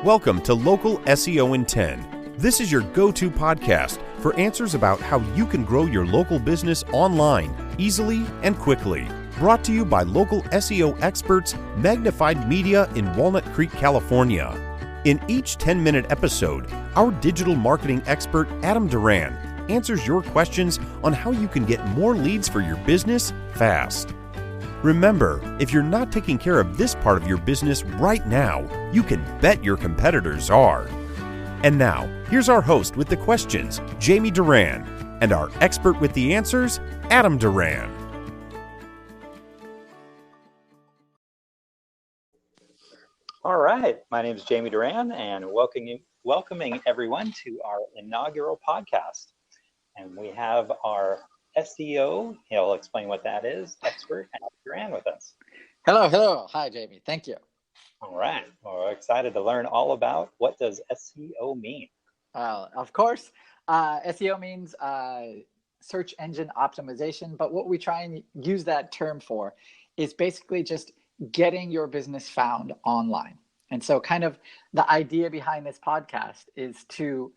Welcome to Local SEO in 10. This is your go-to podcast for answers about how you can grow your local business online easily and quickly. Brought to you by local SEO experts Magnified Media in Walnut Creek, California. In each 10-minute episode, our digital marketing expert Adam Duran answers your questions on how you can get more leads for your business fast. Remember, if you're not taking care of this part of your business right now, you can bet your competitors are. And now, here's our host with the questions, Jamie Duran, and our expert with the answers, Adam Duran. All right, my name is Jamie Duran, and welcoming everyone to our inaugural podcast. And we have our SEO, he'll explain what that is, expert Adam Duran with us. Hello. Hi, Jamie. Thank you. All right, well, we're excited to learn all about what does SEO mean. Of course, SEO means search engine optimization, but what we try and use that term for is basically just getting your business found online. And so kind of the idea behind this podcast is to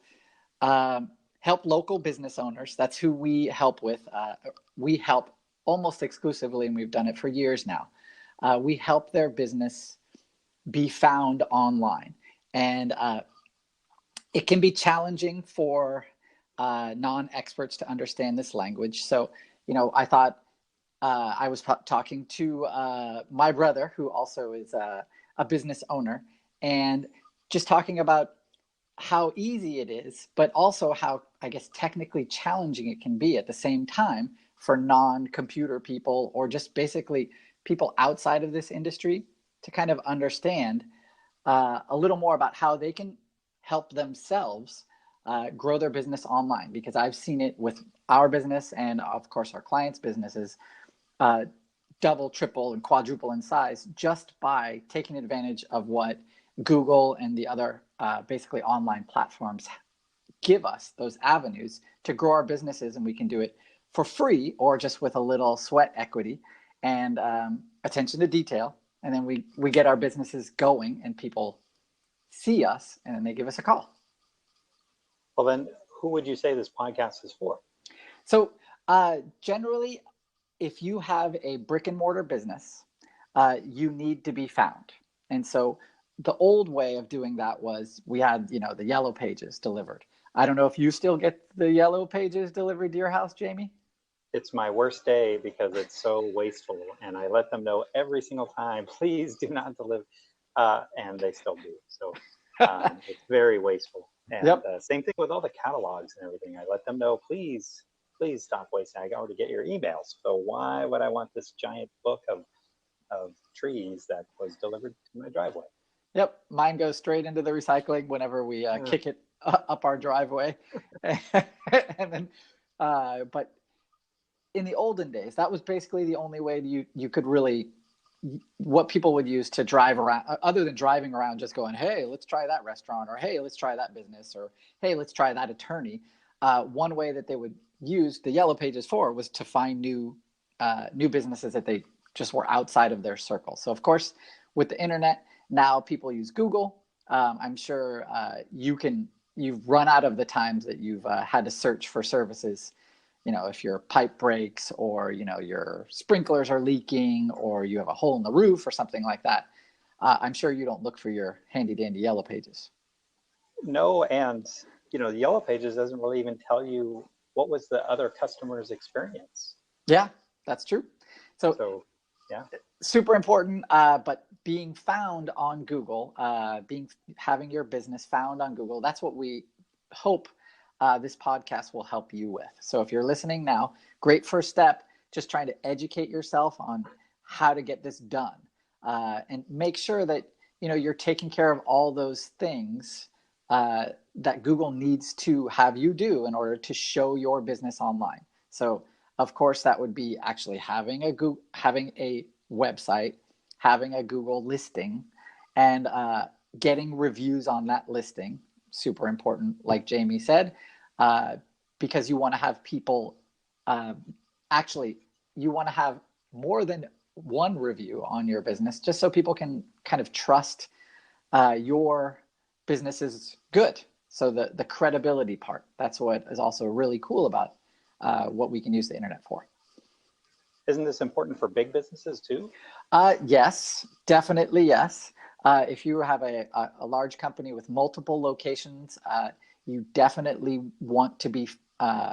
help local business owners. That's who we help with. We help almost exclusively, and we've done it for years now. We help their business be found online. And it can be challenging for non-experts to understand this language. So, I thought I was talking to my brother, who also is a business owner, and just talking about how easy it is, but also how, I guess, technically challenging it can be at the same time for non-computer people or just basically people outside of this industry to kind of understand a little more about how they can help themselves grow their business online. Because I've seen it with our business and, of course, our clients' businesses double, triple, and quadruple in size just by taking advantage of what Google and the other basically online platforms give us, those avenues to grow our businesses. And we can do it for free or just with a little sweat equity and attention to detail. And then we get our businesses going and people see us and then they give us a call. Well, then who would you say this podcast is for? So generally, if you have a brick and mortar business, you need to be found. And so the old way of doing that was we had, the yellow pages delivered. I don't know if you still get the yellow pages delivered to your house, Jamie? It's my worst day because it's so wasteful, and I let them know every single time, please do not deliver, and they still do. So it's very wasteful. And Yep. Same thing with all the catalogs and everything. I let them know, please stop wasting. I already get your emails. So why would I want this giant book of trees that was delivered to my driveway? Yep, mine goes straight into the recycling whenever we kick it up our driveway. And then, but in the olden days, that was basically the only way you could really, what people would use to drive around, other than driving around just going, hey, let's try that restaurant, or hey, let's try that business, or hey, let's try that attorney. One way that they would use the yellow pages for was to find new businesses that they just were outside of their circle. So of course, with the internet, now people use Google. I'm sure you've run out of the times that you've had to search for services. If your pipe breaks or, your sprinklers are leaking or you have a hole in the roof or something like that. I'm sure you don't look for your handy dandy yellow pages. No, and the yellow pages doesn't really even tell you what was the other customer's experience. Yeah, that's true. So yeah, super important. But being found on Google, having your business found on Google, that's what we hope this podcast will help you with. So if you're listening now, great first step, just trying to educate yourself on how to get this done, and make sure that you're taking care of all those things that Google needs to have you do in order to show your business online. So of course that would be actually having a website, having a Google listing, and getting reviews on that listing. Super important, like Jamie said, because you want to have people, you want to have more than one review on your business, just so people can kind of trust your business is good. So the credibility part, that's what is also really cool about what we can use the internet for. Isn't this important for big businesses too? Yes, definitely yes. If you have a large company with multiple locations, you definitely want to be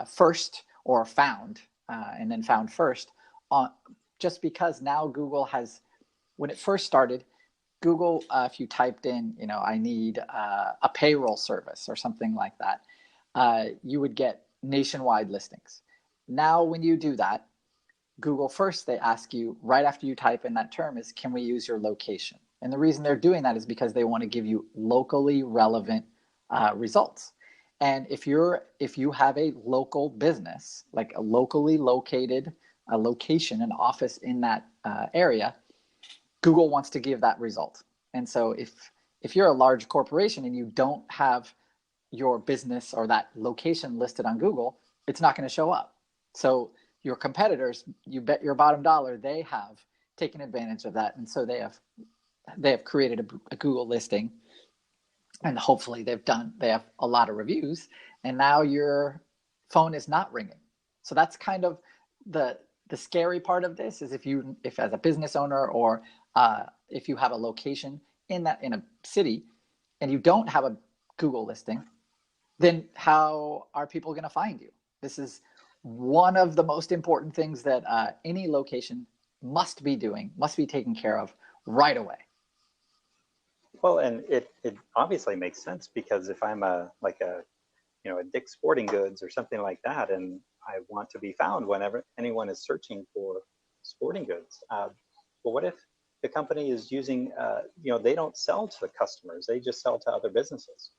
first or found, and then found first, just because now Google has, when it first started, Google, if you typed in, I need a payroll service or something like that, you would get nationwide listings. Now, when you do that, Google first, they ask you right after you type in that term is, can we use your location? And the reason they're doing that is because they want to give you locally relevant results. And if you have a local business, like a locally located location, an office in that area, Google wants to give that result. And so if you're a large corporation and you don't have your business or that location listed on Google, it's not going to show up. So your competitors, you bet your bottom dollar, they have taken advantage of that. And so they have created a Google listing, and hopefully they have a lot of reviews, and now your phone is not ringing. So that's kind of the scary part of this, is if as a business owner, or if you have a location in a city and you don't have a Google listing, then how are people going to find you? This is one of the most important things that any location must be taken care of right away. Well, and it obviously makes sense, because if I'm a Dick's Sporting Goods or something like that, and I want to be found whenever anyone is searching for sporting goods. But what if the company is using, they don't sell to the customers, they just sell to other businesses?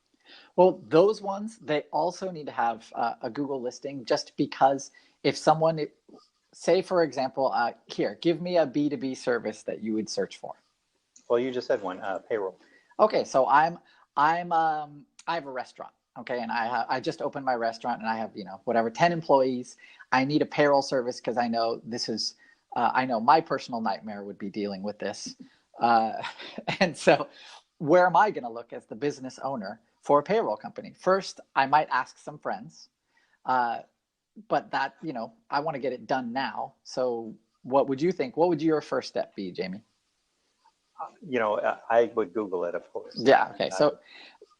Well, those ones, they also need to have a Google listing, just because if someone, say for example, here, give me a B2B service that you would search for. Well, you just said one, payroll. Okay, so I have a restaurant, okay, and I just opened my restaurant, and I have 10 employees. I need a payroll service because I know this is I know my personal nightmare would be dealing with this, and so where am I going to look as the business owner for a payroll company? First, I might ask some friends, but that I want to get it done now. So what would you think? What would your first step be, Jamie? I would Google it, of course. Yeah. Okay. So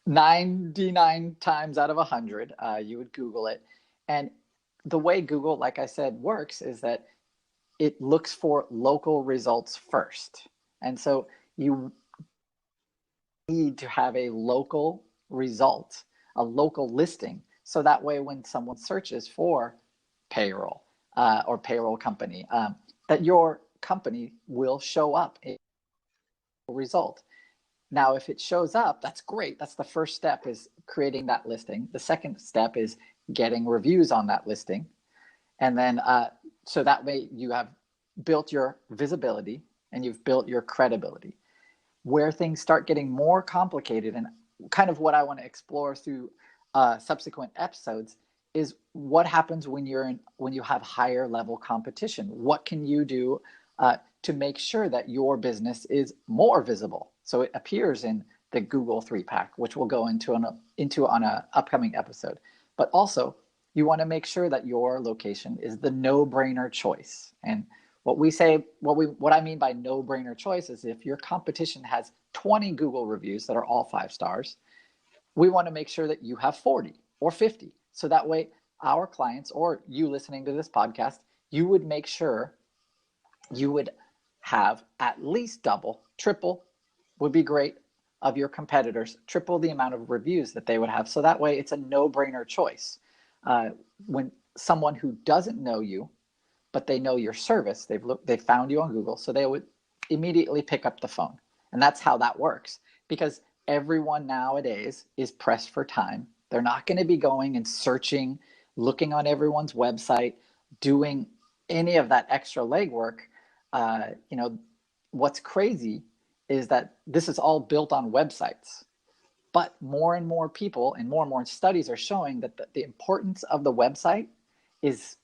99 times out of 100, you would Google it. And the way Google, like I said, works is that it looks for local results first. And so you need to have a local result, a local listing. So that way, when someone searches for payroll or payroll company, that your company will show up in a result. Now, if it shows up, that's great. That's the first step, is creating that listing. The second step is getting reviews on that listing. And then so that way you have built your visibility and you've built your credibility. Where things start getting more complicated, and kind of what I want to explore through subsequent episodes, is what happens when you have higher level competition. What can you do to make sure that your business is more visible, so it appears in the Google 3-pack, which we'll go into on an upcoming episode. But also, you want to make sure that your location is the no-brainer choice. And what I mean by no-brainer choice is, if your competition has 20 Google reviews that are all 5 stars, we want to make sure that you have 40 or 50. So that way, our clients, or you listening to this podcast, you would make sure you would have at least double, triple would be great, of your competitors, triple the amount of reviews that they would have. So that way, it's a no-brainer choice. When someone who doesn't know you, but they know your service, they found you on Google, so they would immediately pick up the phone. And that's how that works, because everyone nowadays is pressed for time. They're not going to be going and searching, looking on everyone's website, doing any of that extra legwork. What's crazy is that this is all built on websites. But more and more people and more studies are showing that the importance of the website is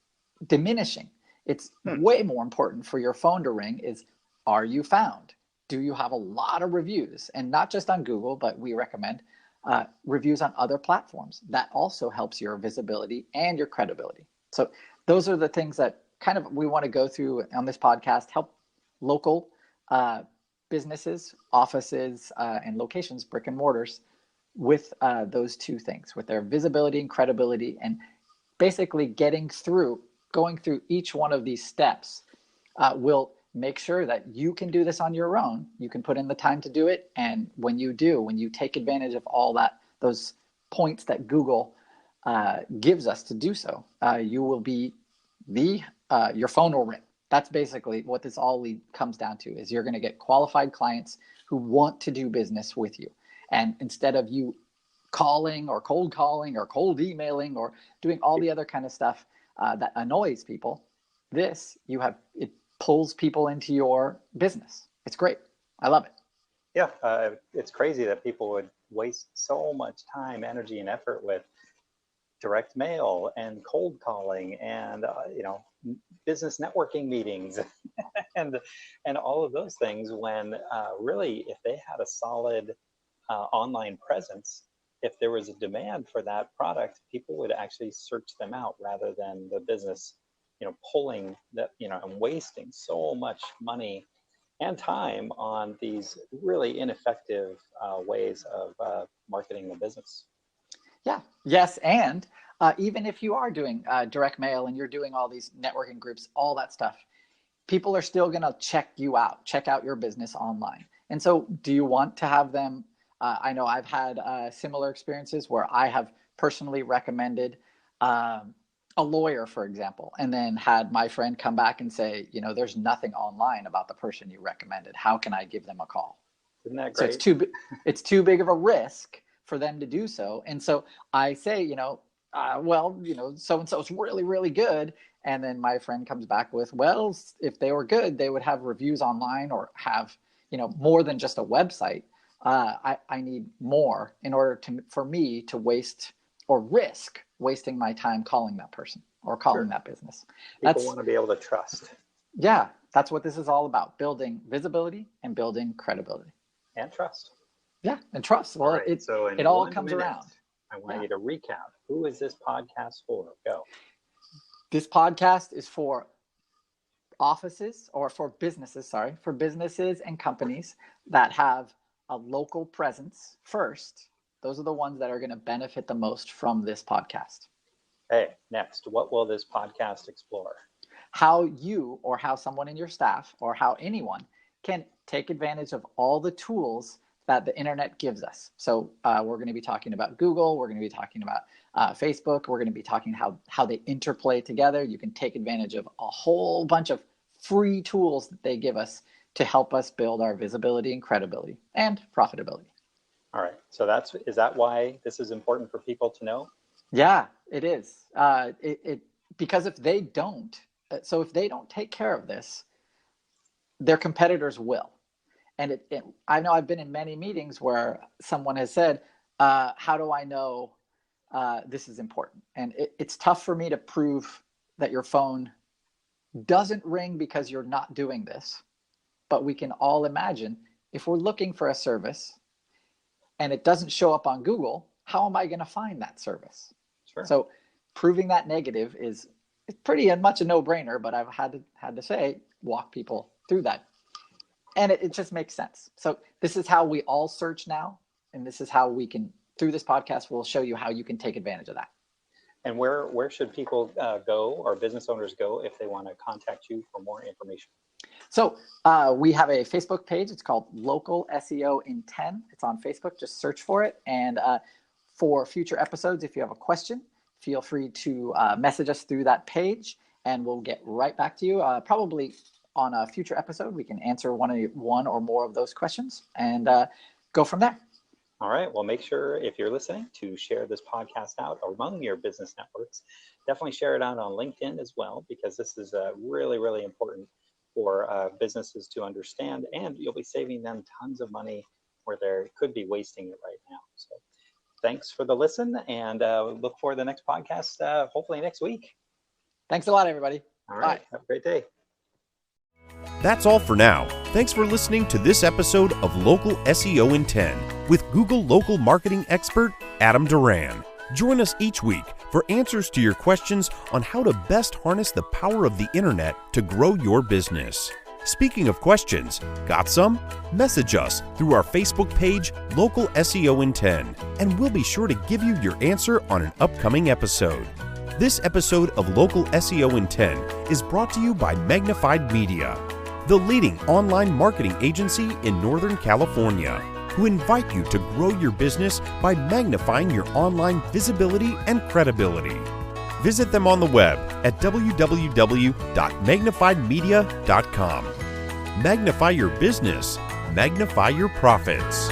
diminishing. It's way more important for your phone to ring is, are you found? Do you have a lot of reviews? And not just on Google, but we recommend reviews on other platforms. That also helps your visibility and your credibility. So those are the things that kind of we want to go through on this podcast, help local businesses, offices, and locations, brick and mortars, with those two things, with their visibility and credibility, and basically going through each one of these steps will make sure that you can do this on your own. You can put in the time to do it. And when you take advantage of all those points that Google gives us to do so, you will be your phone will ring. That's basically what this all comes down to, is you're going to get qualified clients who want to do business with you. And instead of you calling or cold emailing or doing all the other kind of stuff that annoys people, it pulls people into your business. It's great. I love it. Yeah, it's crazy that people would waste so much time, energy, and effort with direct mail and cold calling and business networking meetings and all of those things, when really, if they had a solid online presence, if there was a demand for that product, people would actually search them out rather than the business pulling that, and wasting so much money and time on these really ineffective ways of marketing the business. Yeah. Yes. And even if you are doing direct mail and you're doing all these networking groups, all that stuff, people are still going to check out your business online. And so do you want to have them? I know I've had similar experiences where I have personally recommended a lawyer, for example, and then had my friend come back and say, there's nothing online about the person you recommended. How can I give them a call? Isn't that great? So it's too big of a risk for them to do so. And so I say, so-and-so is really, really good. And then my friend comes back with, well, if they were good, they would have reviews online or have, more than just a website. I need more in order for me to waste or risk wasting my time calling that person or calling that business. People want to be able to trust. Yeah, that's what this is all about: building visibility and building credibility And trust. Yeah, and trust. Well, right, it all comes around. I want you to recap. Who is this podcast for? Go. This podcast is for businesses and companies that have a local presence first. Those are the ones that are going to benefit the most from this podcast. Hey, next, what will this podcast explore? How you or how someone in your staff or how anyone can take advantage of all the tools that the internet gives us. So we're going to be talking about Google. We're going to be talking about Facebook. We're going to be talking how they interplay together. You can take advantage of a whole bunch of free tools that they give us to help us build our visibility and credibility and profitability. All right. So is that why this is important for people to know? Yeah, it is. Because if they don't take care of this, their competitors will. And I know I've been in many meetings where someone has said, how do I know this is important? And it's tough for me to prove that your phone doesn't ring because you're not doing this. But we can all imagine, if we're looking for a service and it doesn't show up on Google, how am I going to find that service? Sure. So proving that negative is pretty much a no-brainer, but I've had to say, walk people through that. And it just makes sense. So this is how we all search now. And this is how we can, through this podcast, we'll show you how you can take advantage of that. And where should people go, or business owners go, if they want to contact you for more information? So we have a Facebook page. It's called Local SEO in 10. It's on Facebook. Just search for it. And for future episodes, if you have a question, feel free to message us through that page, and we'll get right back to you. Probably on a future episode, we can answer one or more of those questions and go from there. All right. Well, make sure, if you're listening, to share this podcast out among your business networks. Definitely share it out on LinkedIn as well, because this is really, really important for businesses to understand, and you'll be saving them tons of money where they could be wasting it right now. So thanks for the listen, and look for the next podcast, hopefully next week. Thanks a lot, everybody. All right. Bye. Have a great day. That's all for now. Thanks for listening to this episode of Local SEO in 10. with Google local marketing expert Adam Duran. Join us each week for answers to your questions on how to best harness the power of the internet to grow your business. Speaking of questions, got some? Message us through our Facebook page, Local SEO in 10, and we'll be sure to give you your answer on an upcoming episode. This episode of Local SEO in 10 is brought to you by Magnified Media, the leading online marketing agency in Northern California, who invite you to grow your business by magnifying your online visibility and credibility. Visit them on the web at www.magnifiedmedia.com. Magnify your business, magnify your profits.